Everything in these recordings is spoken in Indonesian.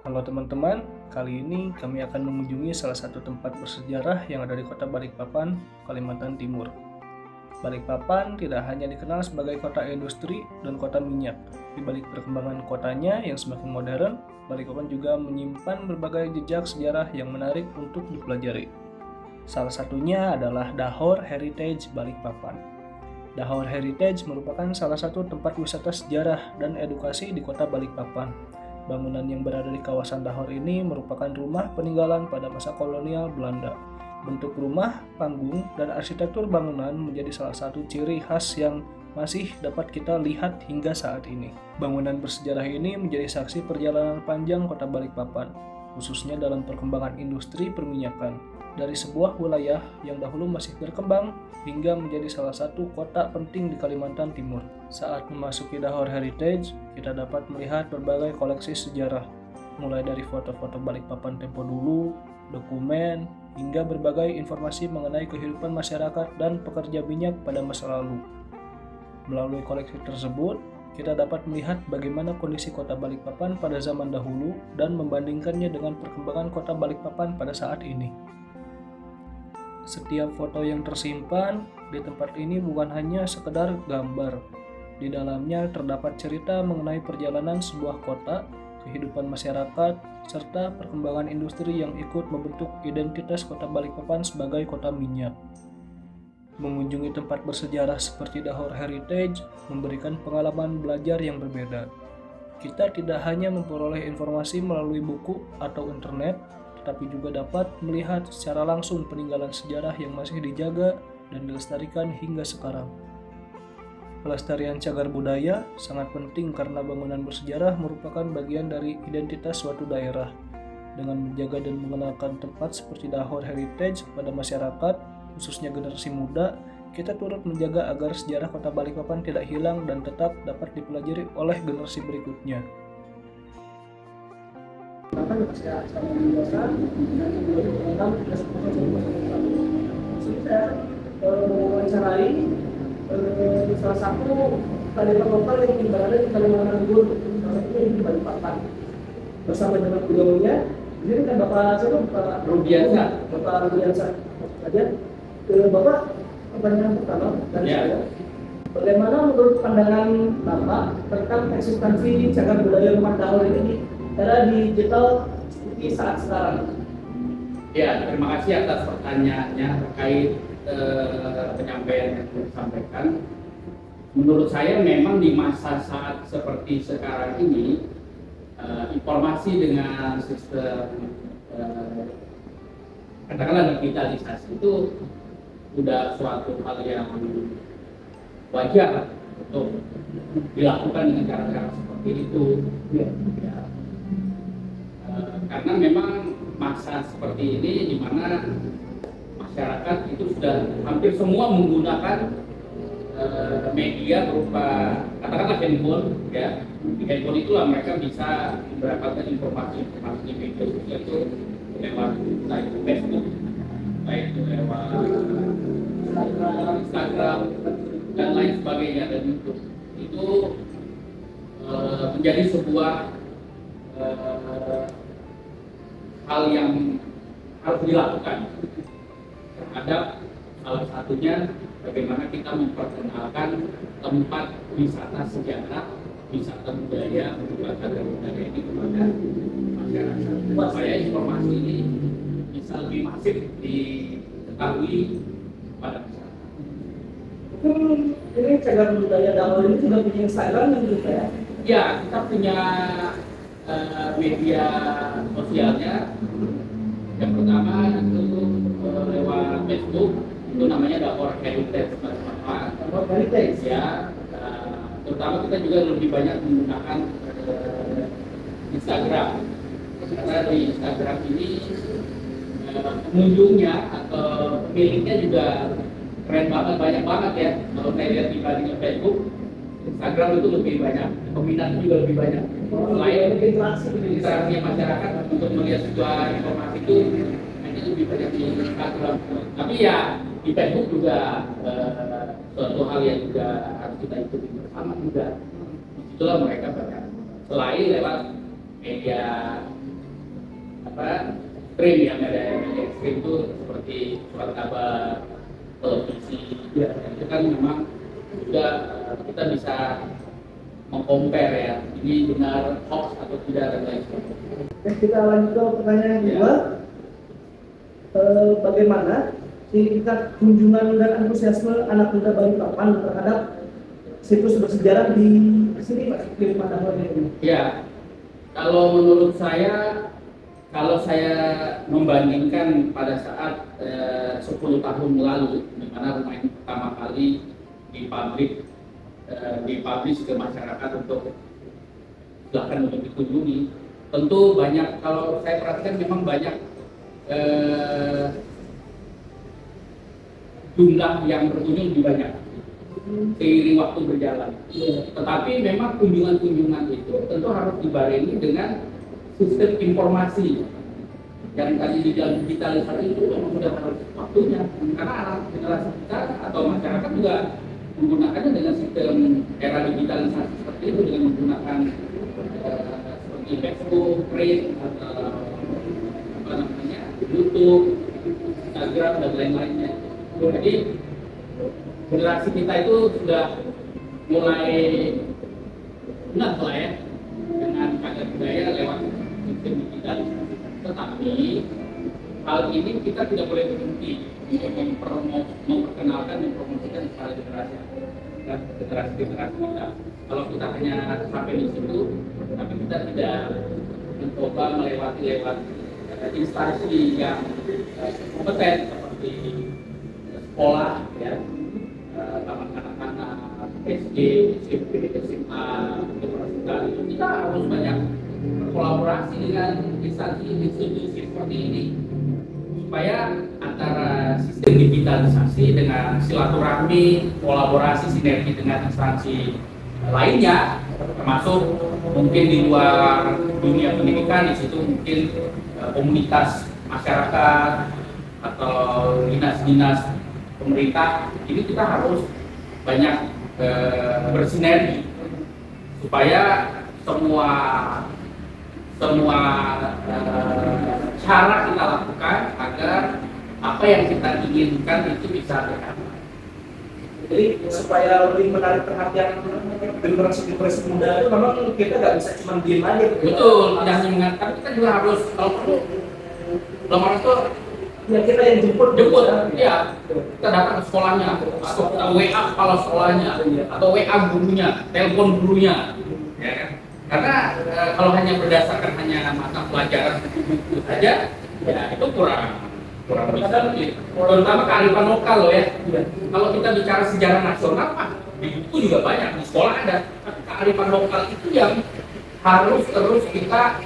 Halo teman-teman, kali ini kami akan mengunjungi salah satu tempat bersejarah yang ada di kota Balikpapan, Kalimantan Timur. Balikpapan tidak hanya dikenal sebagai kota industri dan kota minyak. Di balik perkembangan kotanya yang semakin modern, Balikpapan juga menyimpan berbagai jejak sejarah yang menarik untuk dipelajari. Salah satunya adalah Dahor Heritage Balikpapan. Dahor Heritage merupakan salah satu tempat wisata sejarah dan edukasi di kota Balikpapan. Bangunan yang berada di kawasan Dahor ini merupakan rumah peninggalan pada masa kolonial Belanda. Bentuk rumah, panggung, dan arsitektur bangunan menjadi salah satu ciri khas yang masih dapat kita lihat hingga saat ini. Bangunan bersejarah ini menjadi saksi perjalanan panjang kota Balikpapan, khususnya dalam perkembangan industri perminyakan. Dari sebuah wilayah yang dahulu masih berkembang hingga menjadi salah satu kota penting di Kalimantan Timur. Saat memasuki Dahor Heritage, kita dapat melihat berbagai koleksi sejarah, mulai dari foto-foto Balikpapan tempo dulu, dokumen, hingga berbagai informasi mengenai kehidupan masyarakat dan pekerja minyak pada masa lalu. Melalui koleksi tersebut, kita dapat melihat bagaimana kondisi kota Balikpapan pada zaman dahulu dan membandingkannya dengan perkembangan kota Balikpapan pada saat ini. Setiap foto yang tersimpan di tempat ini bukan hanya sekedar gambar. Di dalamnya terdapat cerita mengenai perjalanan sebuah kota, kehidupan masyarakat, serta perkembangan industri yang ikut membentuk identitas kota Balikpapan sebagai kota minyak. Mengunjungi tempat bersejarah seperti Dahor Heritage memberikan pengalaman belajar yang berbeda. Kita tidak hanya memperoleh informasi melalui buku atau internet, tetapi juga dapat melihat secara langsung peninggalan sejarah yang masih dijaga dan dilestarikan hingga sekarang. Pelestarian cagar budaya sangat penting karena bangunan bersejarah merupakan bagian dari identitas suatu daerah. Dengan menjaga dan mengenalkan tempat seperti Dahor Heritage pada masyarakat, khususnya generasi muda, kita turut menjaga agar sejarah kota Balikpapan tidak hilang dan tetap dapat dipelajari oleh generasi berikutnya. Saya mewawancarai salah satu karyawan lokal yang berada di Kalimantan Timur, salah satunya di Balikpapan. Bersama dengan beliaunya, ini kan Bapak siapa? Bapak Rudiansa. Bapak Rudiansa. Saja ke Bapak pertanyaan pertama dari saya. Bagaimana menurut pandangan Bapak tentang eksistensi cagar budaya rumah Dahor ini era digital seperti saat sekarang? Ya, terima kasih atas pertanyaannya terkait penyampaian yang disampaikan. Menurut saya memang di masa saat seperti sekarang ini, informasi dengan sistem katakanlah digitalisasi itu sudah suatu hal yang wajar untuk dilakukan dengan cara-cara seperti itu. Ya. Karena memang masa seperti ini di mana masyarakat itu sudah hampir semua menggunakan media berupa katakanlah handphone, ya. Di handphone itulah mereka bisa mendapatkan informasi-informasi di media sosial itu lewat Facebook, baik itu lewat Instagram dan lain sebagainya, dan itu menjadi sebuah hal yang harus dilakukan terhadap salah satunya bagaimana kita memperkenalkan tempat wisata sejarah, wisata budaya, wisata budaya ini kepada masyarakat supaya informasi ini bisa lebih masif diketahui pada masyarakat. Ini cagar budaya Dahor ini sudah punya Instagram dan juga ya? Ya, kita punya media sosialnya. Yang pertama itu lewat Facebook, itu namanya Dahor Heritage Balikpapan. Dahor Heritage ya. Terutama kita juga lebih banyak menggunakan Instagram, karena di Instagram ini pengunjungnya atau pemiliknya juga keren banget, banyak banget ya. Kalau saya lihat dibandingkan Facebook, Instagram itu lebih banyak, peminatnya juga lebih banyak. Selain interaksi masyarakat untuk melihat sebuah informasi itu hanya lebih banyak di Instagram. Tapi ya di Facebook juga suatu hal yang juga harus kita ikuti bersama juga. Disitulah mereka banyak. Selain lewat media stream ya, media stream itu seperti surat kabar, televisi, ya, itu kan memang juga kita bisa meng-compare ya, ini benar hoax atau tidak dan lain sebagainya. Kita lanjut ke pertanyaan yang kedua. Bagaimana tingkat kunjungan dan antusiasme anak muda Balikpapan terhadap situs bersejarah di sini, Pak, di Kalimantan ini? Ya, kalau menurut saya, kalau saya membandingkan pada saat 10 tahun lalu, di mana rumah ini pertama kali dipublish ke masyarakat untuk silakan untuk dikunjungi, tentu banyak, kalau saya perhatikan memang banyak jumlah yang berkunjung lebih banyak seiring waktu berjalan. Tetapi memang kunjungan-kunjungan itu tentu harus dibarengi dengan sistem informasi yang tadi di dalam digitalisasi itu memang sudah harus waktunya, karena anak generasi kita atau masyarakat juga menggunakannya dengan sistem era digitalisasi seperti itu, dengan menggunakan seperti Facebook, Print, atau apa namanya, YouTube, Instagram dan lain-lainnya. Jadi generasi kita itu sudah mulai enak lah ya dengan cagar budaya lewat sistem digitalisasi. Tetapi hal ini kita tidak boleh berhenti untuk memperkenalkan dan mempromosikan kepada generasi kita. Kalau kita hanya sampai di situ, tapi kita tidak mencoba melewati instansi yang kompeten seperti sekolah, ya, taman kanak-kanak, SD, SMP, SMA, universitas, itu kita harus banyak berkolaborasi dengan institusi seperti ini supaya antara sistem digitalisasi dengan silaturahmi, kolaborasi, sinergi dengan instansi lainnya, termasuk mungkin di luar dunia pendidikan, di situ mungkin komunitas masyarakat atau dinas-dinas pemerintah, ini kita harus banyak bersinergi supaya semua cara kita lakukan agar apa yang kita inginkan itu bisa tercapai. Jadi supaya lebih menarik perhatian generasi muda itu memang kita nggak bisa cuma diem aja. Betul, tidak hanya mengingat, tapi kita juga harus kalau perlu lamaran itu Ya kita yang jemput, ya kita datang ke sekolahnya, atau kita WA kepala sekolahnya, atau WA gurunya, telepon gurunya, ya kan? Karena kalau hanya berdasarkan hanya mata pelajaran buku saja, ya itu kurang bisa. Terutama kearifan lokal loh ya. Kalau kita bicara sejarah nasional, Pak, di buku juga banyak, di sekolah ada. Tapi kearifan lokal itu yang harus terus kita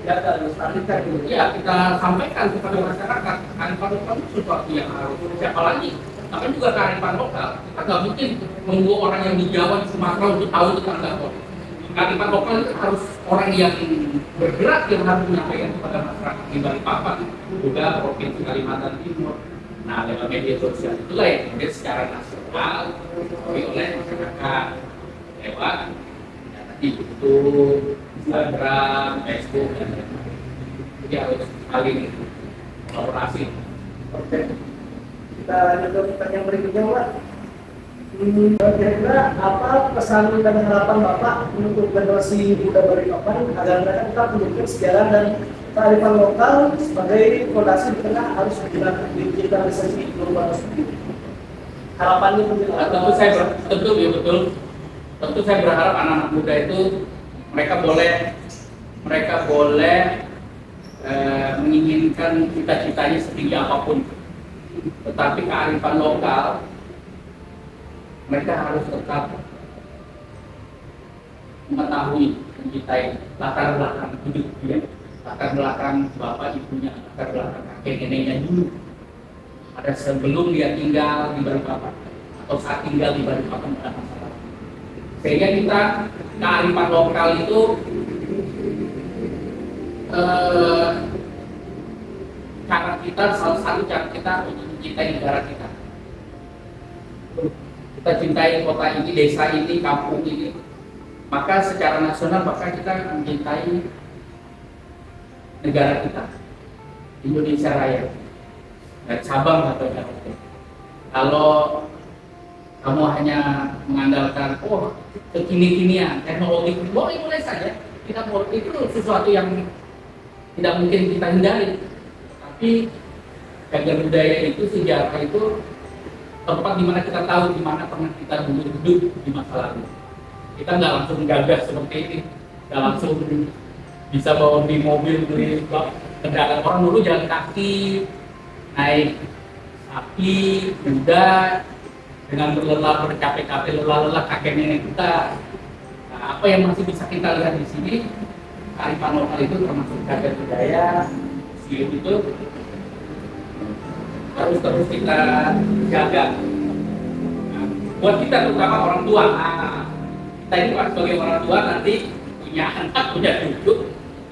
kita sampaikan kepada masyarakat. Kearifan lokal itu sesuatu yang harus, siapa lagi? Tapi juga kearifan lokal. Kita nggak mungkin menunggu orang yang di Jawa, di Sumatera untuk tahu tentang Dago. Kearifan lokal itu harus orang yang bergerak yang harus menyampaikan kepada masyarakat di Balikpapan, juga Provinsi Kalimantan Timur. Nah, lewat media sosial itulah yang kemudian secara nasional diakui oleh masyarakat lewat ya, tadi YouTube, Instagram, Facebook, dan lain-lain. Jadi harus saling kolaborasi. Oke. Kita lanjut ke pertanyaan berikutnya, Pak. Kira-kira apa pesan dan harapan Bapak untuk generasi muda Balikpapan agar mereka tetap menjaga sejarah dan kearifan lokal sebagai fondasi di tengah harus digunakan digitalisasi global? Harapannya Tentu saya berharap anak-anak muda itu mereka boleh menginginkan cita-citanya setinggi apapun, tetapi kearifan lokal mereka harus tetap mengetahui, mencintai latar belakang hidup dia, latar belakang bapak ibunya, latar belakang kakek neneknya dulu. Ada sebelum dia tinggal di Balikpapan atau saat tinggal di Balikpapan pada masa lalu. Sehingga kita kearifan lokal itu cara kita, salah satu cara kita untuk mencintai negara kita. Kita cintai kota ini, desa ini, kampung ini, maka secara nasional bahkan kita mencintai negara kita, Indonesia Raya, dan Sabang atau Merauke. Kalau kamu hanya mengandalkan kekini-kinian, teknologi, boleh saja. Kita mau itu sesuatu yang tidak mungkin kita hindari. Tapi cagar budaya itu, sejarah itu tempat di mana kita tahu di mana pernah kita dulu hidup di masa lalu. Kita nggak langsung gagas seperti ini, nggak langsung bisa bawa di mobil, beli kendaraan. Orang dulu jalan kaki, naik sapi, kuda, dengan bercapek-capek lelah-lelah kakek nenek kita. Nah, apa yang masih bisa kita lihat di sini, kearifan lokal itu termasuk cagar budaya, museum itu harus terus kita jaga. Nah, buat kita terutama orang tua, kita ini sebagai orang tua nanti punya anak, punya cucu,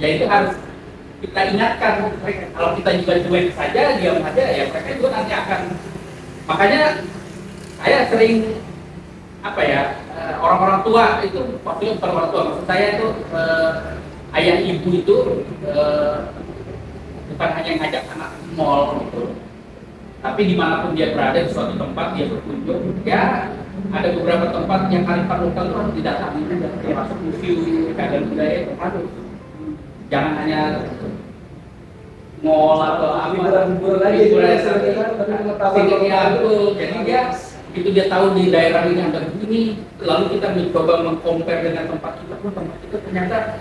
ya itu harus kita ingatkan mereka. Kalau kita juga cuek saja, diam saja, ya mereka juga nanti akan. Makanya saya sering orang-orang tua itu, maksudnya bukan orang tua, maksud saya itu ayah ibu itu bukan hanya ngajak anak ke mall gitu, tapi dimanapun dia berada di suatu tempat dia berkunjung, ya ada beberapa tempat yang kearifan lokal itu harus didatangi, termasuk museum cagar budaya itu harus. Jangan hanya mall atau hiburan aja jadi dia itu dia tahu di daerah ini ada begini, lalu kita mencoba mengcompare dengan tempat kita pun, tempat kita ternyata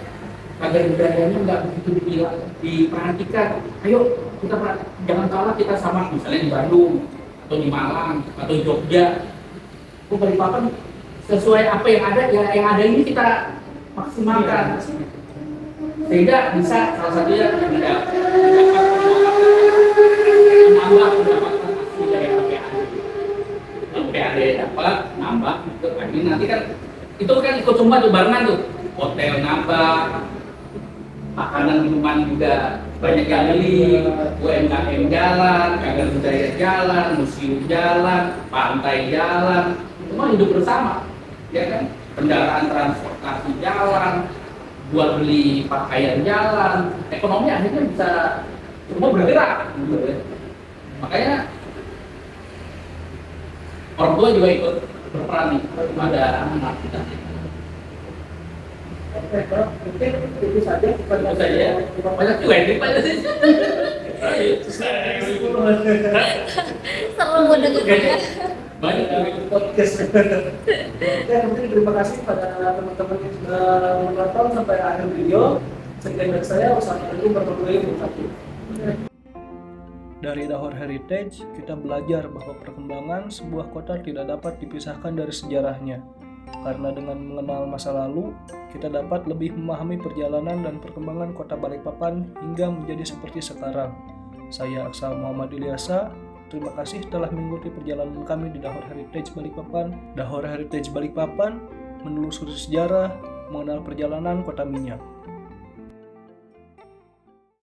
cagar budayanya nggak begitu diperhatikan. Ayo kita jangan kalah kita sama misalnya di Bandung atau di Malang atau Jogja. Balikpapan sesuai apa yang ada, ya yang ada ini kita maksimalkan sehingga bisa salah satunya menambah pendapatan asli dari PAD dapat nambah gitu. Ini nanti kan itu kan ikut semua tuh barengan tuh, hotel nambah, makanan minuman juga banyak yang beli, UMKM jalan, cagar budaya jalan, museum jalan, pantai jalan, semua hidup bersama, ya kan? Kendaraan transportasi jalan, buat beli pakaian jalan, ekonomi akhirnya bisa semua bergerak, gitu ya. Makanya orang tua juga ikut berperan nih pada anak kita. Mungkin itu saja. Itu saja. Banyak juga ini banyak sih. Seru mendengarnya. Banyak juga Podcast. Ya, mungkin terima kasih pada teman-teman yang sudah menonton sampai akhir video. Sekian dari saya, wassalamualaikum warahmatullahi wabarakatuh. Dari Dahor Heritage, kita belajar bahwa perkembangan sebuah kota tidak dapat dipisahkan dari sejarahnya. Karena dengan mengenal masa lalu, kita dapat lebih memahami perjalanan dan perkembangan kota Balikpapan hingga menjadi seperti sekarang. Saya Aksal Muhammad Ilyasa, terima kasih telah mengikuti perjalanan kami di Dahor Heritage Balikpapan. Dahor Heritage Balikpapan, menelusuri sejarah, mengenal perjalanan kota minyak.